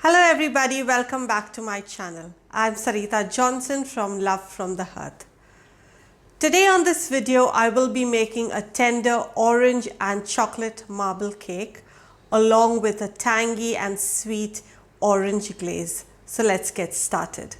Hello everybody, welcome back to my channel. I'm Saritajohnson from Love from the Hearth. Today on this video, I will be making a tender orange and chocolate marble cake along with a tangy and sweet orange glaze. So let's get started.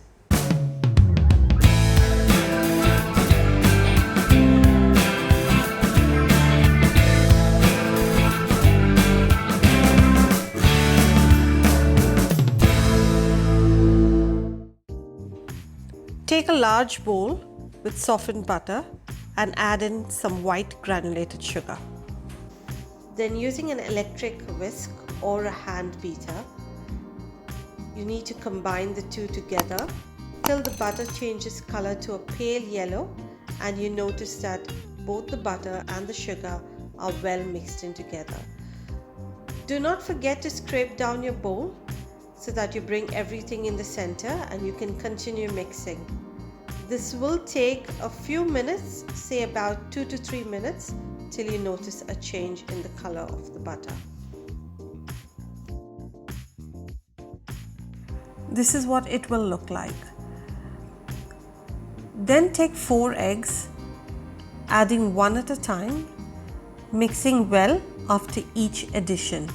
Take a large bowl with softened butter and add in some white granulated sugar. Then using an electric whisk or a hand beater, you need to combine the two together till the butter changes color to a pale yellow and you notice that both the butter and the sugar are well mixed in together. Do not forget to scrape down your bowl so that you bring everything in the center and you can continue mixing. This will take a few minutes, say about 2 to 3 minutes, till you notice a change in the color of the butter. This is what it will look like. Then take 4 eggs, adding one at a time, mixing well after each addition.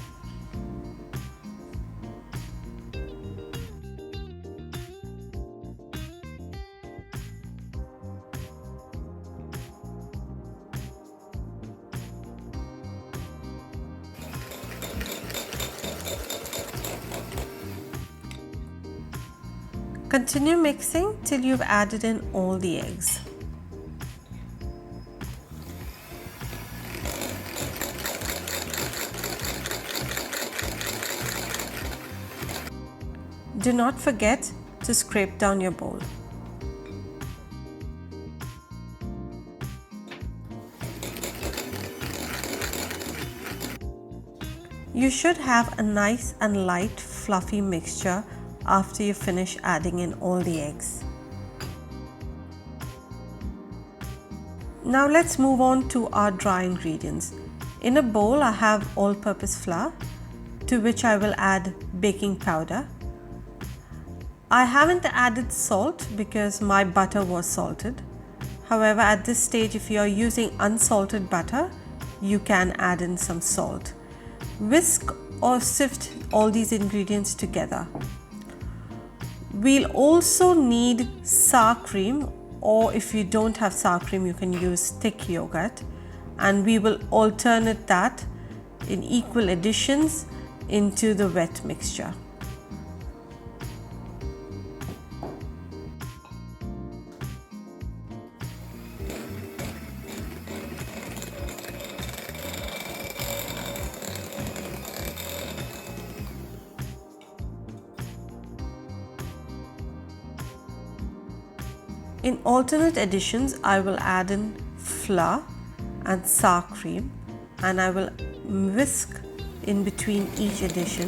Continue mixing till you've added in all the eggs. Do not forget to scrape down your bowl. You should have a nice and light fluffy mixture after you finish adding in all the eggs. Now let's move on to our dry ingredients. In a bowl I have all-purpose flour to which I will add baking powder. I haven't added salt because my butter was salted. However, at this stage if you are using unsalted butter, you can add in some salt. Whisk or sift all these ingredients together. We'll also need sour cream, or if you don't have sour cream you can use thick yogurt, and we will alternate that in equal additions into the wet mixture. In alternate additions, I will add in flour and sour cream and I will whisk in between each addition.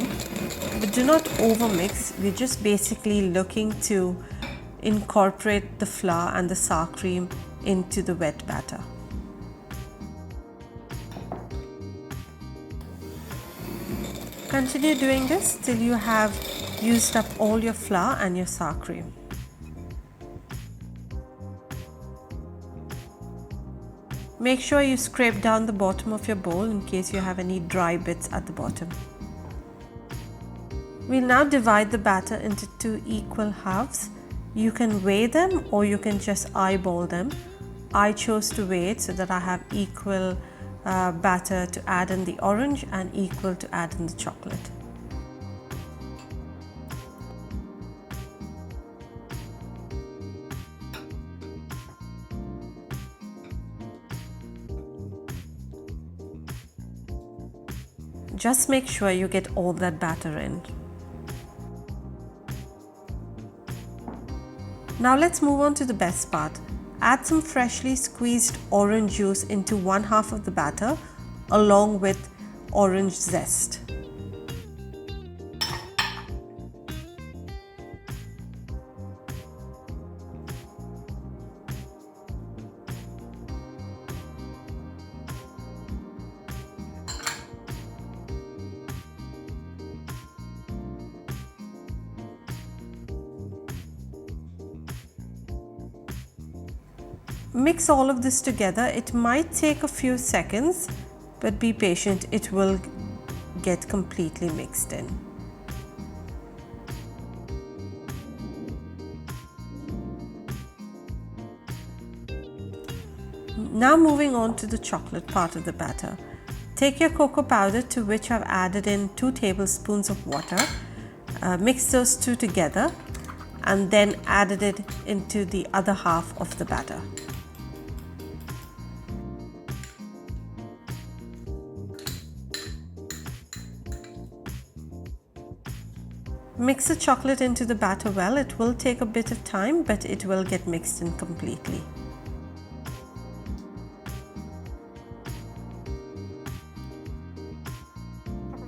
But do not overmix, we're just basically looking to incorporate the flour and the sour cream into the wet batter. Continue doing this till you have used up all your flour and your sour cream. Make sure you scrape down the bottom of your bowl in case you have any dry bits at the bottom. We'll now divide the batter into 2 equal halves. You can weigh them or you can just eyeball them. I chose to weigh it so that I have equal batter to add in the orange and equal to add in the chocolate. Just make sure you get all that batter in. Now let's move on to the best part. Add some freshly squeezed orange juice into 1/2 of the batter along with orange zest. Mix all of this together. It might take a few seconds, but be patient, it will get completely mixed in. Now moving on to the chocolate part of the batter. Take your cocoa powder, to which I've added in 2 tablespoons of water. Mix those two together and then added it into the other half of the batter. Mix the chocolate into the batter well. It will take a bit of time, but it will get mixed in completely.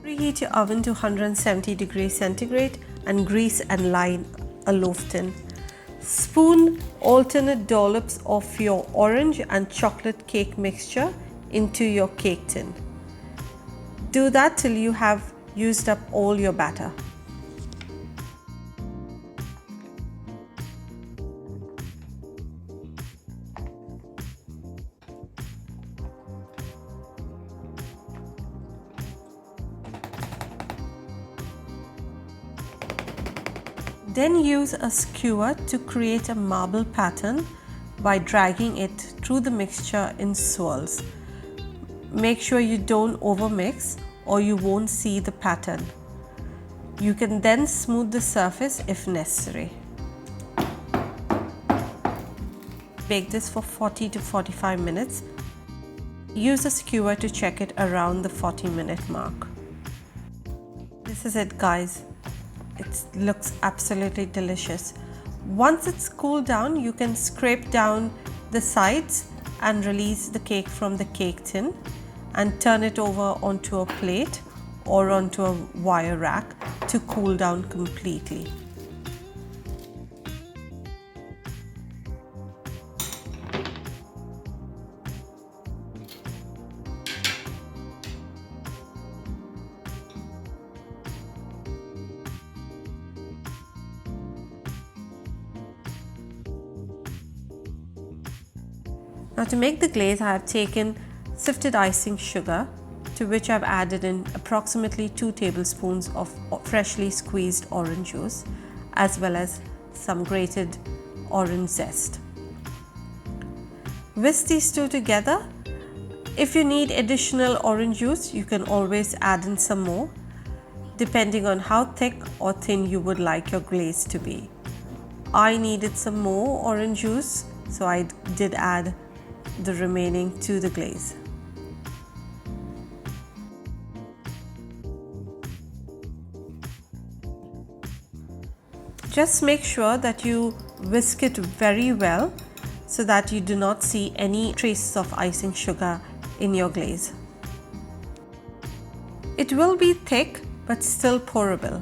Preheat your oven to 170 degrees centigrade and grease and line a loaf tin. Spoon alternate dollops of your orange and chocolate cake mixture into your cake tin. Do that till you have used up all your batter. Then use a skewer to create a marble pattern by dragging it through the mixture in swirls. Make sure you don't overmix or you won't see the pattern. You can then smooth the surface if necessary. Bake this for 40 to 45 minutes. Use a skewer to check it around the 40-minute mark. This is it, guys. It looks absolutely delicious. Once it's cooled down, you can scrape down the sides and release the cake from the cake tin and turn it over onto a plate or onto a wire rack to cool down completely. Now to make the glaze, I have taken sifted icing sugar, to which I've added in approximately 2 tablespoons of freshly squeezed orange juice, as well as some grated orange zest. Whisk these two together. If you need additional orange juice, you can always add in some more, depending on how thick or thin you would like your glaze to be. I needed some more orange juice, so I did add the remaining to the glaze. Just make sure that you whisk it very well so that you do not see any traces of icing sugar in your glaze. It will be thick but still pourable.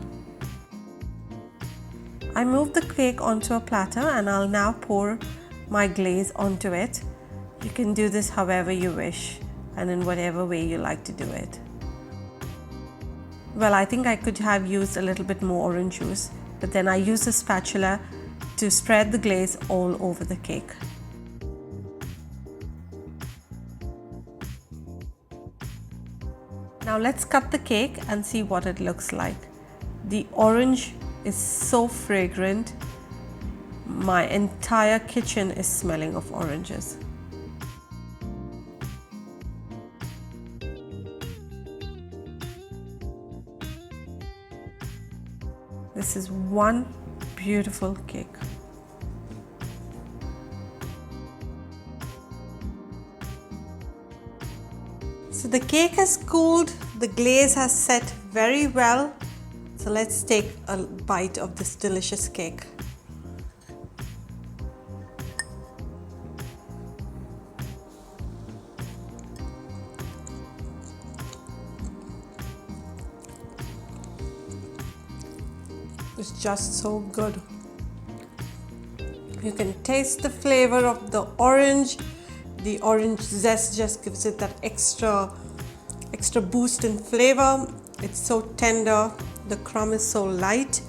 I moved the cake onto a platter and I'll now pour my glaze onto it. You can do this however you wish and in whatever way you like to do it. Well, I think I could have used a little bit more orange juice, but then I used a spatula to spread the glaze all over the cake. Now let's cut the cake and see what it looks like. The orange is so fragrant. My entire kitchen is smelling of oranges. This is one beautiful cake. So the cake has cooled, the glaze has set very well. So let's take a bite of this delicious cake. It's just so good. You can taste the flavor of the orange. The orange zest just gives it that extra boost in flavor. It's so tender. The crumb is so light.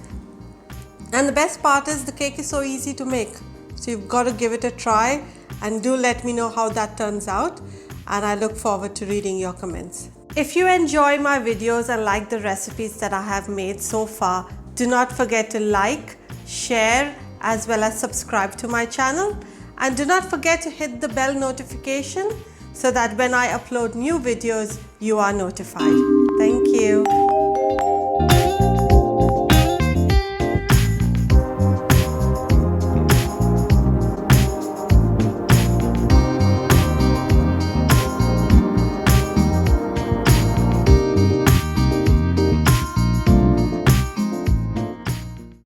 And the best part is the cake is so easy to make. So you've got to give it a try and do let me know how that turns out, and I look forward to reading your comments. If you enjoy my videos and like the recipes that I have made so far, do not forget to like, share, as well as subscribe to my channel, and do not forget to hit the bell notification so that when I upload new videos, you are notified. Thank you.